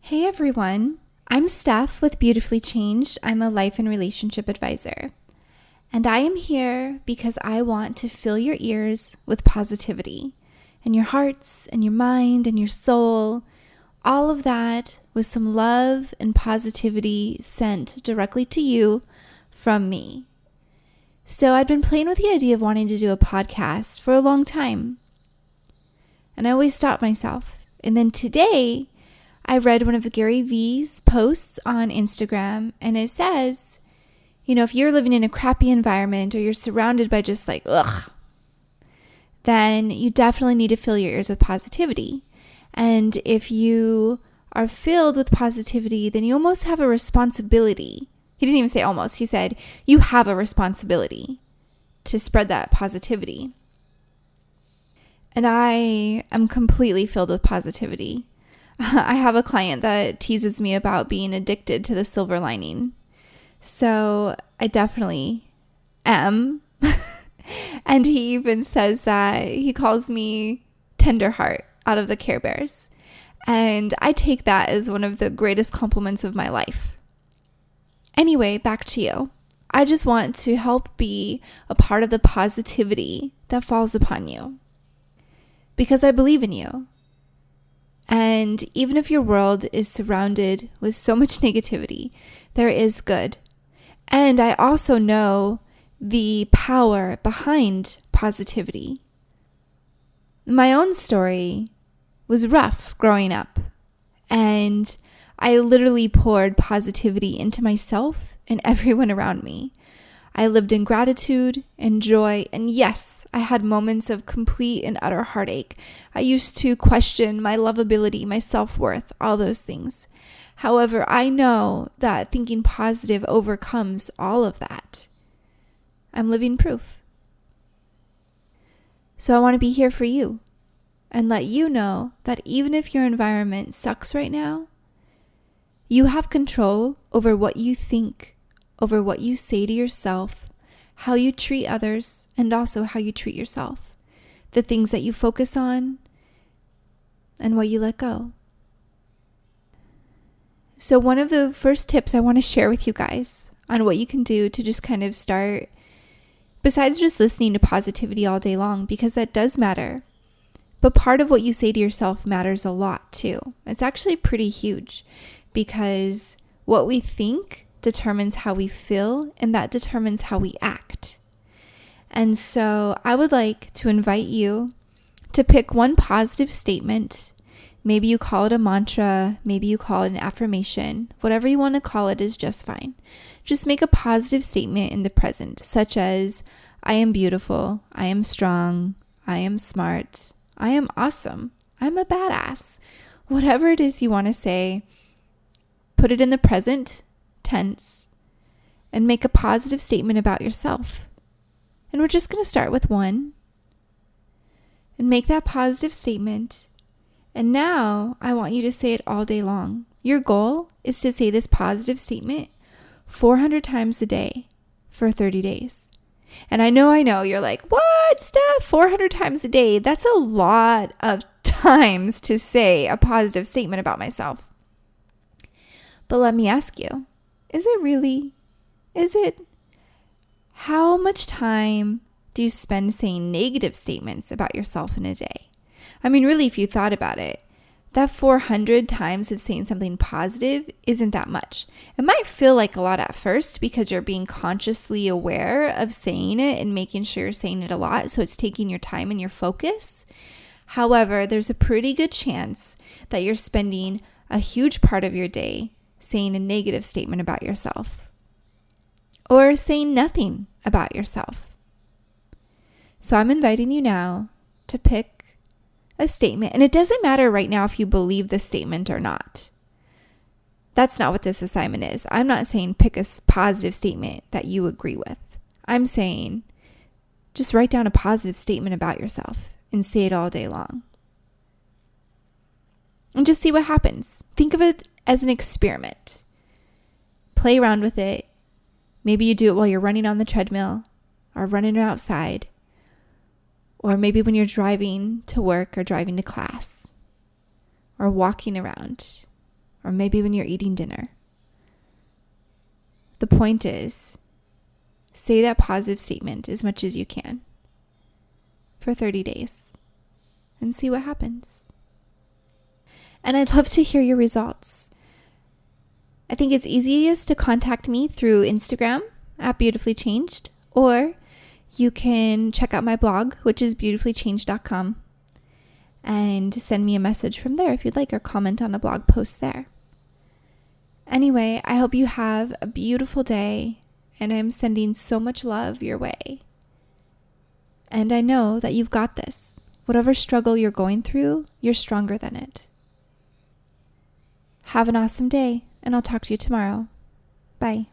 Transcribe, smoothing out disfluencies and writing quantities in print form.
Hey everyone, I'm Steph with Beautifully Changed. I'm a life and relationship advisor. And I am here because I want to fill your ears with positivity and your hearts and your mind and your soul, all of that with some love and positivity sent directly to you from me. So I'd been playing with the idea of wanting to do a podcast for a long time. And I always stopped myself. And then today, I read one of Gary Vee's posts on Instagram, and it says, if you're living in a crappy environment or you're surrounded by just then you definitely need to fill your ears with positivity. And if you are filled with positivity, then you almost have a responsibility. He didn't even say almost. He said, you have a responsibility to spread that positivity. And I am completely filled with positivity. I have a client that teases me about being addicted to the silver lining. So I definitely am. And he even says that he calls me tender heart out of the Care Bears. And I take that as one of the greatest compliments of my life. Anyway, back to you. I just want to help be a part of the positivity that falls upon you. Because I believe in you. And even if your world is surrounded with so much negativity, there is good. And I also know the power behind positivity. My own story was rough growing up, and I literally poured positivity into myself and everyone around me. I lived in gratitude and joy, and yes, I had moments of complete and utter heartache. I used to question my lovability, my self-worth, all those things. However, I know that thinking positive overcomes all of that. I'm living proof. So I want to be here for you and let you know that even if your environment sucks right now, you have control over what you think, over what you say to yourself, how you treat others, and also how you treat yourself, the things that you focus on, and what you let go. So one of the first tips I want to share with you guys on what you can do to just kind of start, besides just listening to positivity all day long, because that does matter, but part of what you say to yourself matters a lot too. It's actually pretty huge, because what we think determines how we feel, and that determines how we act. And so I would like to invite you to pick one positive statement. Maybe you call it a mantra, maybe you call it an affirmation. Whatever you want to call it is just fine. Just make a positive statement in the present, such as, I am beautiful, I am strong, I am smart, I am awesome, I'm a badass. Whatever it is you want to say, put it in the present tense and make a positive statement about yourself. And we're just going to start with one and make that positive statement. And now I want you to say it all day long. Your goal is to say this positive statement 400 times a day for 30 days. And I know, you're like, what, Steph? 400 times a day? That's a lot of times to say a positive statement about myself. But let me ask you, is it really? Is it? How much time do you spend saying negative statements about yourself in a day? I mean, really, if you thought about it, that 400 times of saying something positive isn't that much. It might feel like a lot at first because you're being consciously aware of saying it and making sure you're saying it a lot, so it's taking your time and your focus. However, there's a pretty good chance that you're spending a huge part of your day saying a negative statement about yourself, or saying nothing about yourself. So I'm inviting you now to pick a statement, and it doesn't matter right now if you believe the statement or not. That's not what this assignment is. I'm not saying pick a positive statement that you agree with. I'm saying just write down a positive statement about yourself and say it all day long. And just see what happens. Think of it as an experiment. Play around with it. Maybe you do it while you're running on the treadmill or running outside, or maybe when you're driving to work or driving to class or walking around or maybe when you're eating dinner. The point is, say that positive statement as much as you can for 30 days and see what happens. And I'd love to hear your results. I think it's easiest to contact me through Instagram at Beautifully Changed, or you can check out my blog, which is beautifullychanged.com, and send me a message from there if you'd like, or comment on a blog post there. Anyway, I hope you have a beautiful day, and I'm sending so much love your way. And I know that you've got this. Whatever struggle you're going through, you're stronger than it. Have an awesome day, and I'll talk to you tomorrow. Bye.